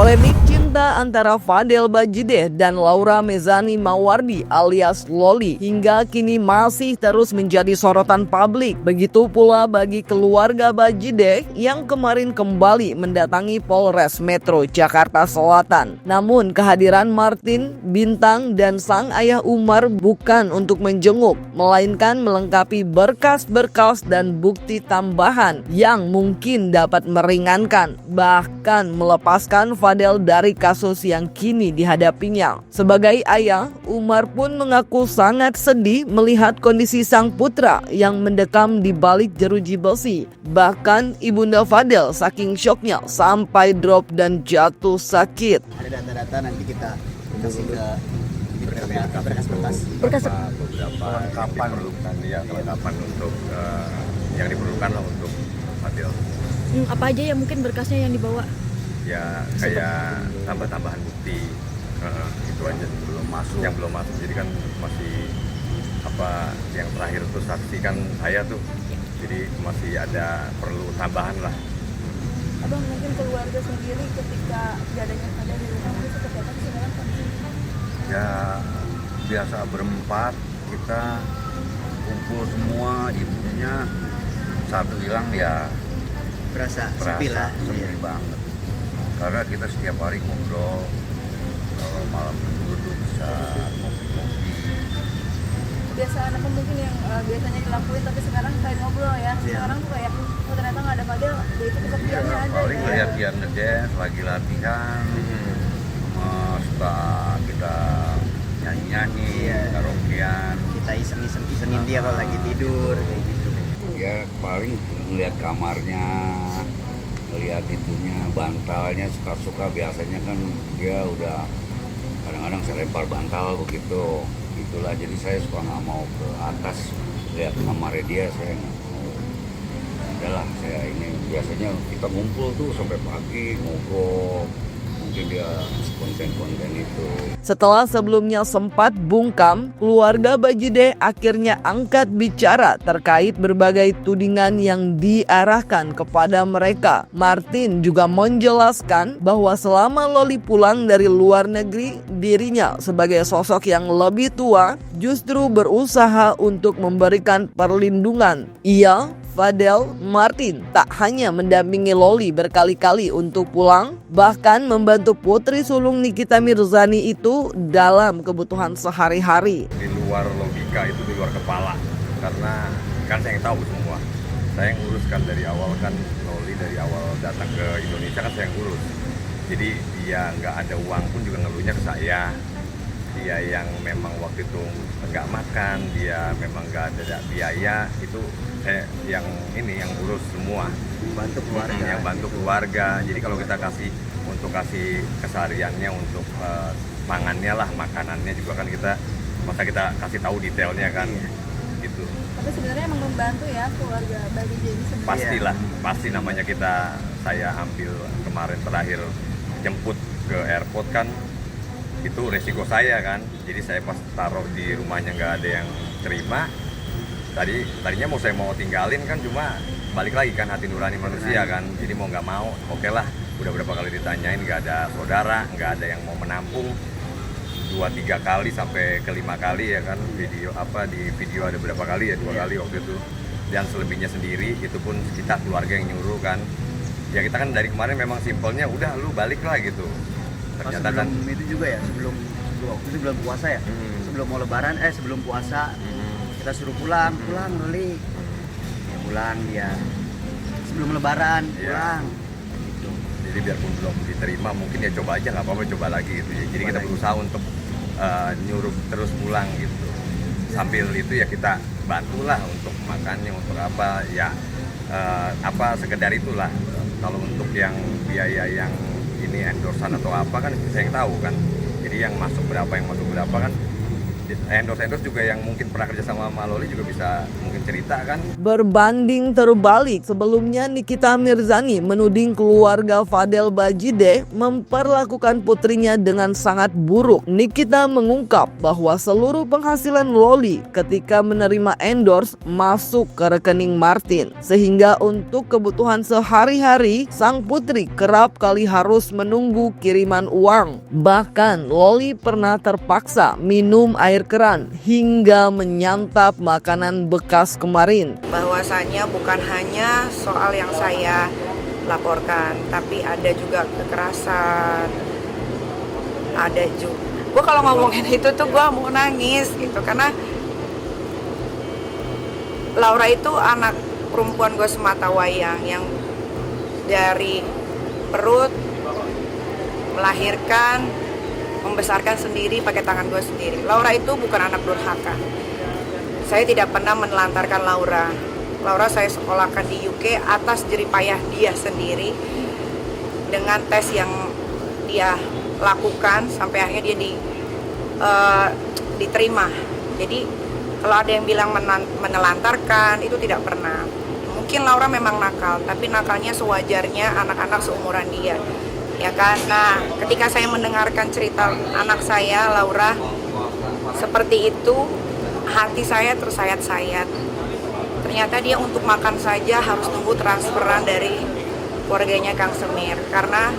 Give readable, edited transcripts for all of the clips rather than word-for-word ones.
Polemik cinta antara Fadel Bajideh dan Laura Mezani Mawardi alias Loli hingga kini masih terus menjadi sorotan publik. Begitu pula bagi keluarga Bajideh yang kemarin kembali mendatangi Polres Metro Jakarta Selatan. Namun kehadiran Martin, Bintang, dan sang ayah Umar bukan untuk menjenguk, melainkan melengkapi berkas-berkas dan bukti tambahan yang mungkin dapat meringankan, bahkan melepaskan Fadel dari kasus yang kini dihadapinya. Sebagai ayah, Umar pun mengaku sangat sedih melihat kondisi sang putra yang mendekam di balik jeruji besi. Bahkan ibunda Fadel saking syoknya sampai drop dan jatuh sakit. Ada data-data nanti kita kasih ke berkas-berkas beberapa kelengkapan untuk yang diperlukan lah untuk Fadel. Apa aja ya mungkin berkasnya yang dibawa? Ya kayak tambahan bukti itu aja yang belum masuk. Jadi kan masih apa yang terakhir tuh saksi kan saya tuh, jadi masih ada perlu tambahan lah. Abang, mungkin keluarga sendiri ketika tidak adanya Fadel di rumah itu seperti apa sih dalam kondisi? Ya biasa berempat kita kumpul semua, ibunya satu hilang ya berasa sepi lah. Sepi banget. Karena kita setiap hari ngobrol, kalau malam minggu tuh bisa ngopi-ngopi. Kebiasaan apa mungkin yang biasanya dilakuin tapi sekarang kayak ngobrol ya? Sekarang tuh kayak oh ternyata nggak ada Fadel, ya itu kesepiannya aja. Paling lihat dia ngedance, lagi latihan, suka kita nyanyi-nyanyi, karaokean. Kita iseng-isengin dia kalau lagi tidur kayak gitu. Ya paling ngeliat kamarnya, ngeliat itunya, bantalnya suka-suka. Biasanya kan dia udah kadang-kadang saya lempar bantal begitu. Itulah jadi saya suka nggak mau ke atas lihat kamarnya dia, saya nggak mau. Udahlah saya ini biasanya kita ngumpul tuh sampai pagi ngobrol. Mungkin dia konten-konten itu. Setelah sebelumnya sempat bungkam, keluarga Bajideh akhirnya angkat bicara terkait berbagai tudingan yang diarahkan kepada mereka. Martin juga menjelaskan bahwa selama Loli pulang dari luar negeri, dirinya sebagai sosok yang lebih tua justru berusaha untuk memberikan perlindungan. Ia, Fadel, Martin tak hanya mendampingi Loli berkali-kali untuk pulang, bahkan membantu putri sulung Nikita Mirzani itu dalam kebutuhan sehari-hari. Di luar logika itu, di luar kepala, karena kan saya yang tahu semua. Saya yang uruskan dari awal kan, Loli dari awal datang ke Indonesia kan saya yang urus. Jadi dia nggak ada uang pun juga ngeluhnya ke saya. Dia yang memang waktu itu nggak makan, dia memang nggak ada biaya, itu saya yang urus semua. Bantu keluarga. Yang bantu keluarga. Jadi kalau kita kasih kesehariannya untuk pangannya lah, makanannya juga kan masa kita kasih tahu detailnya kan, gitu. Tapi sebenarnya emang membantu ya keluarga Bajideh ini sendiri. Pastilah, pasti namanya saya ambil kemarin terakhir jemput ke airport kan, itu resiko saya kan. Jadi saya pas taruh di rumahnya nggak ada yang terima. Tadinya saya mau tinggalin kan, cuma balik lagi kan hati nurani manusia kan. Jadi mau nggak mau, oke lah. Udah berapa kali ditanyain nggak ada saudara, nggak ada yang mau menampung. 2-3 kali sampai ke 5 kali ya kan, di video ada berapa kali ya, 2 kali waktu itu. Dan selebihnya sendiri, itu pun kita keluarga yang nyuruh kan. Ya kita kan dari kemarin memang simpelnya udah lu balik lah gitu. Ternyata kan itu juga ya, sebelum waktu itu bulan puasa ya, sebelum mau lebaran, sebelum puasa kita suruh pulang Loli, ya pulang dia sebelum lebaran pulang. Gitu. Jadi biarpun belum diterima, mungkin ya coba aja, nggak apa-apa, coba lagi gitu ya. Jadi kita berusaha untuk nyuruh terus pulang gitu. Sambil itu ya kita bantulah untuk makannya, untuk apa ya, sekedar itulah. Kalau untuk yang biaya yang ini endorsan atau apa kan saya yang tahu kan. Jadi yang masuk berapa kan endorse juga yang mungkin pernah kerja sama Loli juga bisa mungkin cerita kan. Berbanding terbalik, sebelumnya Nikita Mirzani menuding keluarga Fadel Bajideh memperlakukan putrinya dengan sangat buruk. Nikita mengungkap bahwa seluruh penghasilan Loli ketika menerima endorse masuk ke rekening Martin, sehingga untuk kebutuhan sehari-hari sang putri kerap kali harus menunggu kiriman uang. Bahkan Loli pernah terpaksa minum air keran hingga menyantap makanan bekas kemarin. Bahwasanya bukan hanya soal yang saya laporkan, tapi ada juga kekerasan, ada juga. Gue kalau ngomongin itu tuh gue mau nangis gitu, karena Laura itu anak perempuan gue semata wayang yang dari perut melahirkan, membesarkan sendiri pakai tangan gue sendiri. Laura itu bukan anak durhaka. Saya tidak pernah menelantarkan Laura. Laura saya sekolahkan di UK atas jerih payah dia sendiri, dengan tes yang dia lakukan sampai akhirnya dia diterima. Jadi kalau ada yang bilang menelantarkan, itu tidak pernah. Mungkin Laura memang nakal, tapi nakalnya sewajarnya anak-anak seumuran dia. Ya kan, nah ketika saya mendengarkan cerita anak saya Laura seperti itu, hati saya tersayat-sayat. Ternyata dia untuk makan saja harus nunggu transferan dari keluarganya Kang Semir, karena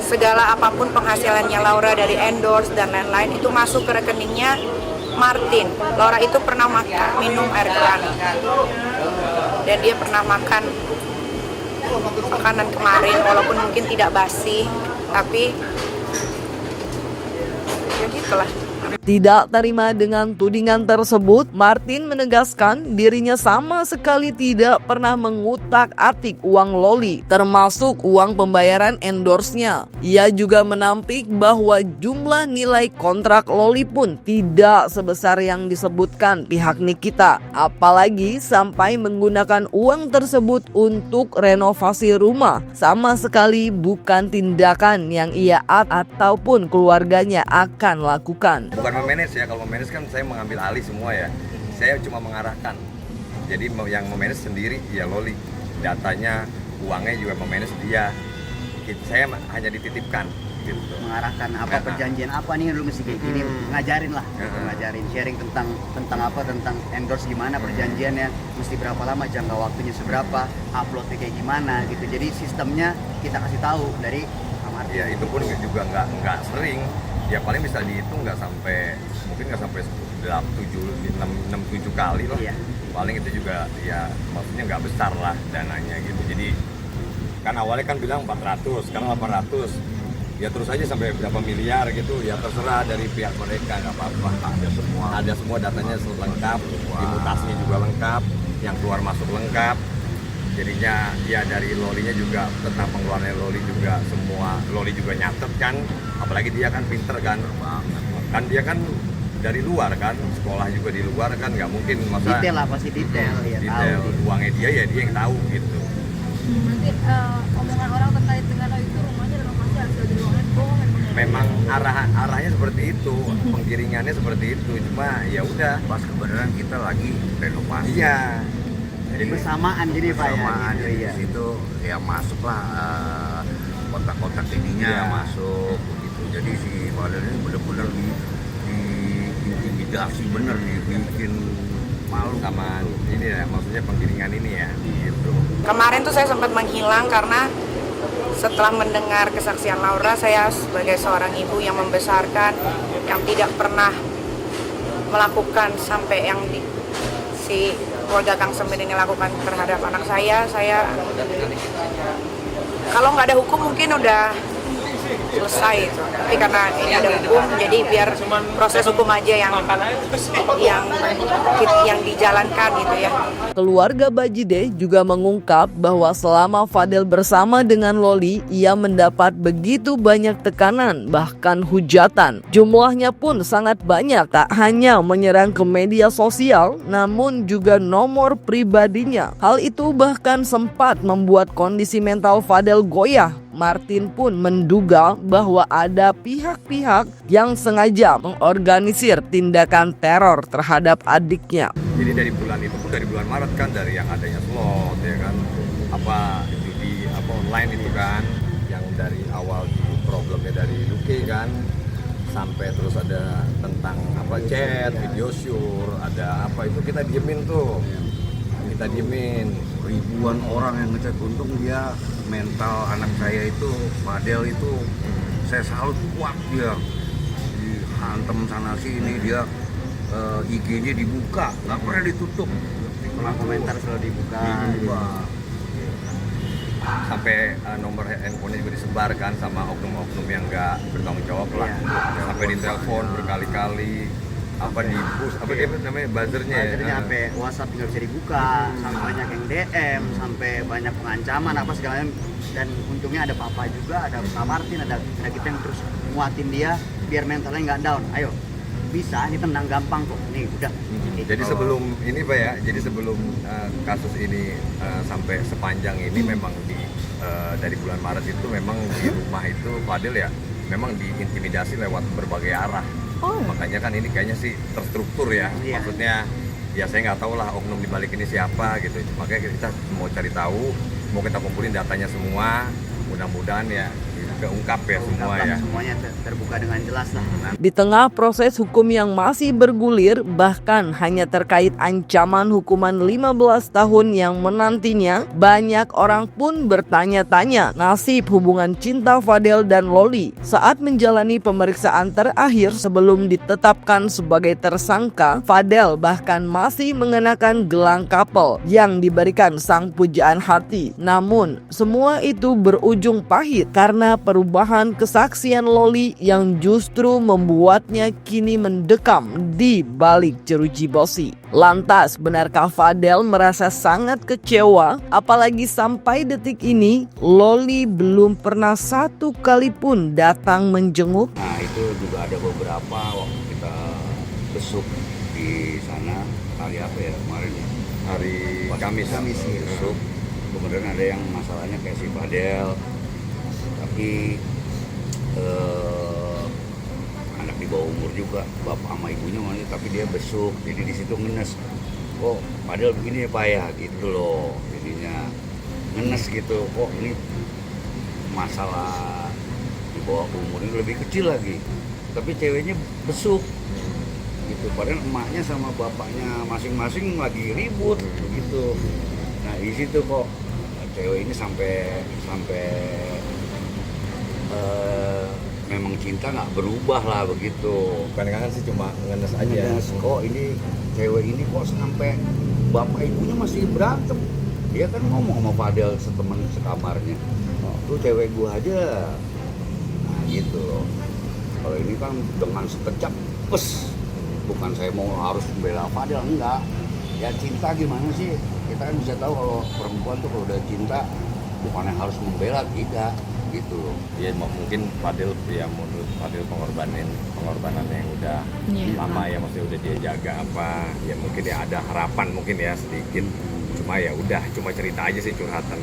segala apapun penghasilannya Laura dari endorse dan lain-lain itu masuk ke rekeningnya Martin. Laura itu pernah minum air keran dan dia pernah makan makanan kemarin, walaupun mungkin tidak basi, tapi ya gitulah. Tidak terima dengan tudingan tersebut, Martin menegaskan dirinya sama sekali tidak pernah mengutak-atik uang Loli, termasuk uang pembayaran endorse-nya. Ia juga menampik bahwa jumlah nilai kontrak Loli pun tidak sebesar yang disebutkan pihak Nikita, apalagi sampai menggunakan uang tersebut untuk renovasi rumah. Sama sekali bukan tindakan yang ia ataupun keluarganya akan lakukan. Bukan memanage ya, kalau memanage kan saya mengambil alih semua ya. Saya cuma mengarahkan. Jadi yang memanage sendiri ya Loli. Datanya, uangnya juga memanage dia. Saya hanya dititipkan gitu. Mengarahkan apa perjanjian apa nih lu mesti kayak gini, ngajarin lah, ngajarin, sharing tentang apa, tentang endorse gimana perjanjiannya, mesti berapa lama, jangka waktunya seberapa, uploadnya kayak gimana gitu. Jadi sistemnya kita kasih tahu dari kamar. Ya itu pun juga nggak sering. Ya paling bisa dihitung mungkin nggak sampai 6-7 kali lah. Iya. Paling itu juga ya maksudnya nggak besar lah dananya gitu. Jadi kan awalnya kan bilang 400, sekarang 800. Ya terus aja sampai berapa miliar gitu, ya terserah dari pihak mereka, nggak apa-apa. Ada semua datanya lengkap, imutasinya juga lengkap, yang keluar masuk lengkap. Jadinya ya dari Lolinya juga tentang pengeluaran Loli juga semua Loli juga nyatet kan, apalagi dia kan pinter kan dia kan dari luar kan, sekolah juga di luar kan, nggak mungkin masa detail lah, pasti detail tahu uangnya dia ya dia yang tahu gitu. Nanti omongan orang terkait dengan itu rumahnya renovasi hasil dari uangnya bohong. Memang arahnya seperti itu, penggiringannya seperti itu, cuma ya udah Pas kebenaran kita lagi renovasi. iya. jadi bersamaan jadi Pak ya, gitu, Jadi iya. di situ ya masuklah kotak-kotak ininya Iya. masuk begitu. Jadi si Fadel ini benar-benar diintimidasi, bener dibikin malu Sama ini ya, maksudnya penggiringan ini ya gitu. Kemarin tuh saya sempat menghilang karena setelah mendengar kesaksian Laura, saya sebagai seorang ibu yang membesarkan, yang tidak pernah melakukan sampai yang si keluarga Kang Semir ini lakukan terhadap anak saya kalau nggak ada hukum mungkin udah selesai itu. Tapi karena ini ada hukum, jadi biar proses hukum aja yang dijalankan gitu ya. Keluarga Bajideh juga mengungkap bahwa selama Fadel bersama dengan Loli, ia mendapat begitu banyak tekanan, bahkan hujatan. Jumlahnya pun sangat banyak, tak hanya menyerang ke media sosial, namun juga nomor pribadinya. Hal itu bahkan sempat membuat kondisi mental Fadel goyah. Martin pun menduga bahwa ada pihak-pihak yang sengaja mengorganisir tindakan teror terhadap adiknya. Jadi dari bulan itu pun, dari bulan Maret kan, dari yang adanya slot ya kan, judi online itu kan, yang dari awal di problemnya dari UK kan, sampai terus ada tentang chat, video sure, ada itu kita diemin tuh, kita diemin. Ribuan orang yang ngechat, untung dia mental anak saya itu, Fadel itu, saya salut kuat dia, dihantam sana sini dia, IG-nya dibuka, nggak pernah ditutup. Kolom komentar selalu dibuka. Sampai nomor handphonenya juga disebarkan sama oknum-oknum yang nggak bertanggung jawab lah. Sampai ditelepon berkali-kali, di push, dia namanya buzzernya ya. Buzzernya sampai WhatsApp nggak bisa dibuka, sampai banyak yang DM, sampai banyak pengancaman segala macam. Dan untungnya ada papa juga, ada Pak Martin, ada kita yang terus nguatin dia biar mentalnya nggak down. Ayo, bisa ditendang gampang kok. Nih udah. Jadi sebelum ini Pak ya, sebelum kasus ini sampai sepanjang ini memang dari bulan Maret itu memang di rumah itu Fadel ya memang diintimidasi lewat berbagai arah. Makanya kan ini kayaknya sih terstruktur ya. Maksudnya ya saya nggak tahu lah oknum di balik ini siapa gitu. Makanya kita mau cari tahu, mau kita kumpulin datanya semua, mudah-mudahan ya keungkap ya semua ya. Semuanya terbuka dengan jelas lah. Di tengah proses hukum yang masih bergulir, bahkan hanya terkait ancaman hukuman 15 tahun yang menantinya, banyak orang pun bertanya-tanya nasib hubungan cinta Fadel dan Loli. Saat menjalani pemeriksaan terakhir sebelum ditetapkan sebagai tersangka, Fadel bahkan masih mengenakan gelang couple yang diberikan sang pujaan hati. Namun, semua itu berujung pahit karena perubahan kesaksian Loli yang justru membuatnya kini mendekam di balik jeruji besi. Lantas, benarkah Fadel merasa sangat kecewa? Apalagi sampai detik ini, Loli belum pernah satu kali pun datang menjenguk. Nah itu juga ada beberapa waktu kita besuk di sana, hari apa ya kemarin ya? Hari Kamis besuk. Kemudian ada yang masalahnya kayak si Fadel, tapi anak di bawah umur juga, bapak sama ibunya mana, tapi dia besuk, jadi di situ ngenes. Kok Fadel begini ya Pak ya, gitu loh, jadinya ngenes gitu. Kok ini masalah di bawah umur ini lebih kecil lagi, tapi ceweknya besuk gitu. Padahal emaknya sama bapaknya masing-masing lagi ribut begitu. Nah di situ kok cewek ini sampai memang cinta nggak berubah lah begitu. Kadang-kadang sih cuma ngenes aja. Kok ini cewek ini kok sampai bapak ibunya masih berantem. Dia kan ngomong sama Fadel seteman sekamarnya, tuh cewek gua aja. Nah gitu loh. Kalau ini kan dengan sekejap bukan saya mau harus membela Fadel, enggak. Ya cinta gimana sih, kita kan bisa tahu kalau perempuan tuh kalau udah cinta bukannya harus membela, tidak gitu loh. Ya mungkin Fadel ya, menurut Fadel pengorbanan yang udah lama ya, maksudnya udah dia jaga ya mungkin ya ada harapan mungkin ya sedikit. Cuma ya udah, cuma cerita aja sih, curhatan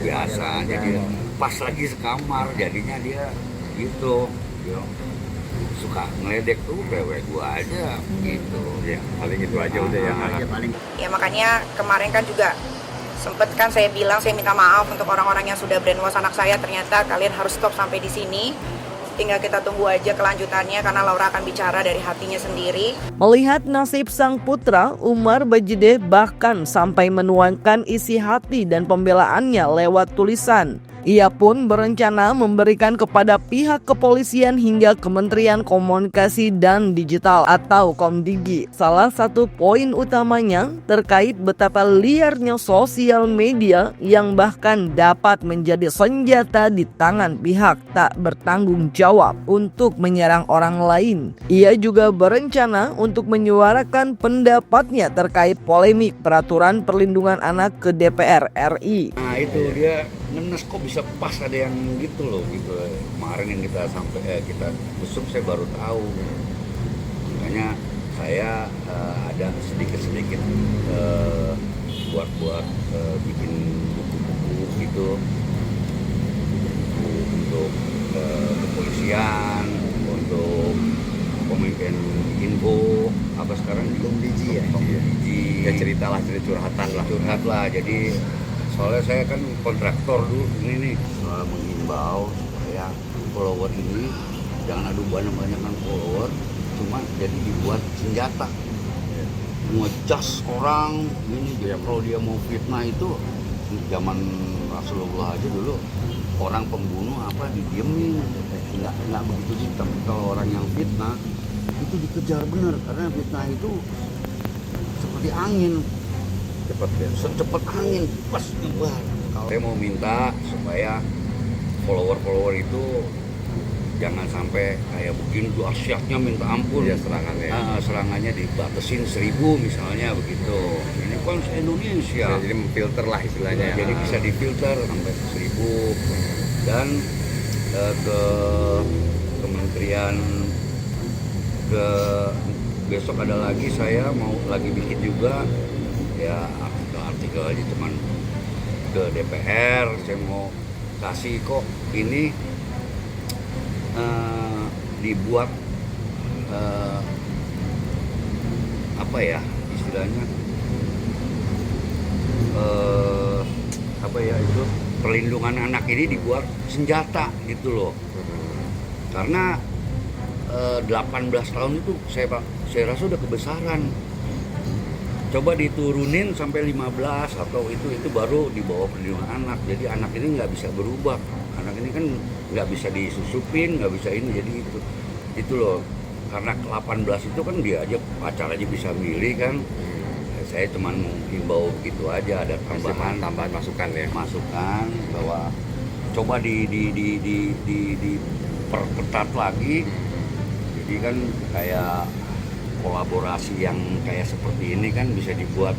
biasa. Jadi pas lagi sekamar jadinya dia gitu. Dia suka ngeledek tuh cewek gua aja gitu. Ya paling itu aja udah ya. Ya makanya kemarin kan juga sempet kan saya bilang, saya minta maaf untuk orang-orang yang sudah brainwash anak saya. Ternyata kalian harus stop sampai di sini. Tinggal kita tunggu aja kelanjutannya karena Laura akan bicara dari hatinya sendiri. Melihat nasib sang putra, Umar Bajideh bahkan sampai menuangkan isi hati dan pembelaannya lewat tulisan. Ia pun berencana memberikan kepada pihak kepolisian hingga Kementerian Komunikasi dan Digital atau Komdigi. Salah satu poin utamanya terkait betapa liarnya sosial media yang bahkan dapat menjadi senjata di tangan pihak tak bertanggung jawab untuk menyerang orang lain. Ia juga berencana untuk menyuarakan pendapatnya terkait polemik peraturan perlindungan anak ke DPR RI. Nah itu dia ngenes, kok bisa pas ada yang gitu loh gitu. Kemarin yang kita besuk saya baru tahu. Makanya saya ada sedikit buat bikin buku-buku gitu, buku Gen Info apa sekarang Belum biji ya. Biji. Ya cerita curhatan lah. Curhat lah. Jadi soalnya saya kan kontraktor dulu ini nih, menghimbau supaya follower ini jangan adu banyak-banyakan follower, cuma jadi dibuat senjata ngecas orang ini. Jadi kalau dia mau fitnah itu zaman Rasulullah aja dulu, orang pembunuh apa didiemin, nggak begitu sih. Tapi kalau orang yang fitnah itu dikejar bener, karena fitnah itu seperti angin, Cepet ya. secepat angin pas nyebar. Kalau saya mau minta supaya follower itu jangan sampai kayak begini dahsyatnya minta ampun. Ya serangannya. Serangannya dibatasin 1000 misalnya begitu. Ini kan Indonesia. Ya, jadi memfilter lah istilahnya. Ya, jadi bisa difilter sampai 1000. Dan ke Kementerian besok ada lagi, saya mau lagi bikin juga ya artikel aja, cuman ke DPR saya mau kasih kok ini dibuat apa ya istilahnya apa ya itu perlindungan anak ini dibuat senjata gitu loh. Karena 18 tahun itu saya rasa udah kebesaran. Coba diturunin sampai 15 atau itu baru di bawah perlindungan anak. Jadi anak ini nggak bisa berubah. Anak ini kan nggak bisa disusupin, nggak bisa ini. Jadi itu loh. Karena 18 itu kan dia aja pacar aja bisa milih kan. Saya cuma mau himbau gitu aja, ada tambahan masukan ya. Masukan bahwa coba diperketat lagi. Jadi kan kayak kolaborasi yang kayak seperti ini kan bisa dibuat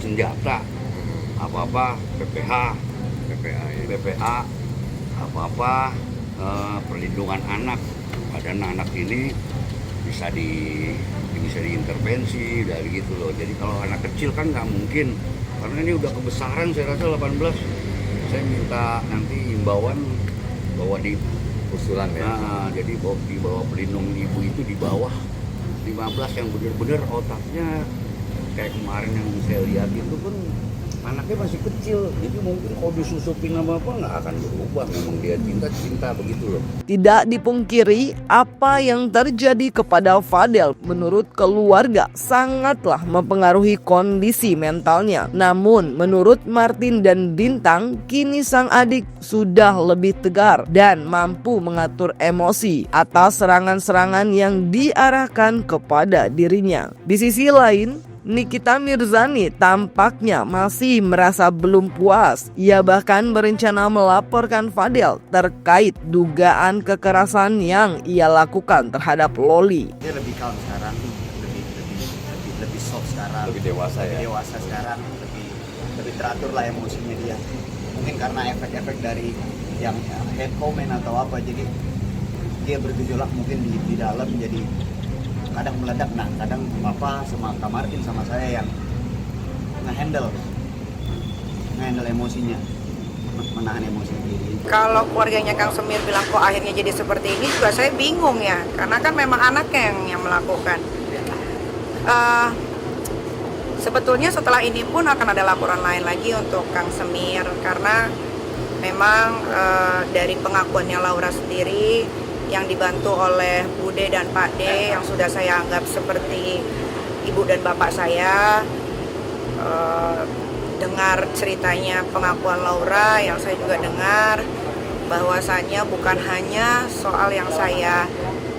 senjata. Apa-apa PPA apa-apa perlindungan anak. Padahal anak ini bisa diintervensi dari gitu loh. Jadi kalau anak kecil kan nggak mungkin, karena ini udah kebesaran saya rasa 18. Saya minta nanti himbauan bahwa di Usulan ya. jadi di bawah pelindung ibu itu di bawah 15 yang benar-benar otaknya kayak kemarin yang saya lihat itu pun anaknya masih kecil, jadi mungkin kalau disusupin apa nggak akan berubah. Memang dia cinta begitu loh. Tidak dipungkiri, apa yang terjadi kepada Fadel menurut keluarga sangatlah mempengaruhi kondisi mentalnya. Namun, menurut Martin dan Bintang, kini sang adik sudah lebih tegar dan mampu mengatur emosi atas serangan-serangan yang diarahkan kepada dirinya. Di sisi lain, Nikita Mirzani tampaknya masih merasa belum puas. Ia bahkan berencana melaporkan Fadel terkait dugaan kekerasan yang ia lakukan terhadap Loli. Dia lebih calm sekarang, lebih soft sekarang, Lebih dewasa ya. lebih dewasa sekarang, lebih teratur lah emosinya dia. Mungkin karena efek-efek dari yang head comment atau apa, jadi dia bergejolak mungkin di dalam, jadi kadang meledak. Nah, kadang Papa sama Kak Martin sama saya yang ngehandle emosinya, menahan emosi diri. Kalau keluarganya Kang Semir bilang kok akhirnya jadi seperti ini juga saya bingung ya, karena kan memang anaknya yang melakukan. Sebetulnya setelah ini pun akan ada laporan lain lagi untuk Kang Semir, karena memang dari pengakuannya Laura sendiri yang dibantu oleh Bude dan Pak D yang sudah saya anggap seperti ibu dan bapak saya, dengar ceritanya pengakuan Laura yang saya juga dengar bahwasannya bukan hanya soal yang saya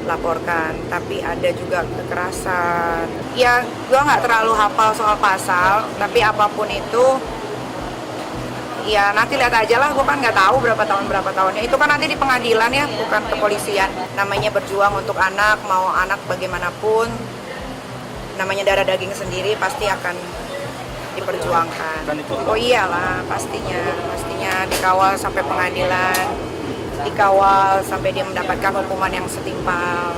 laporkan, tapi ada juga kekerasan. Ya, gue nggak terlalu hafal soal pasal, tapi apapun itu ya nanti lihat aja lah, gue kan nggak tahu berapa tahunnya, itu kan nanti di pengadilan ya, bukan kepolisian. Namanya berjuang untuk anak, mau anak bagaimanapun, namanya darah daging sendiri pasti akan diperjuangkan. Oh iyalah, pastinya dikawal sampai pengadilan, dikawal sampai dia mendapatkan hukuman yang setimpal.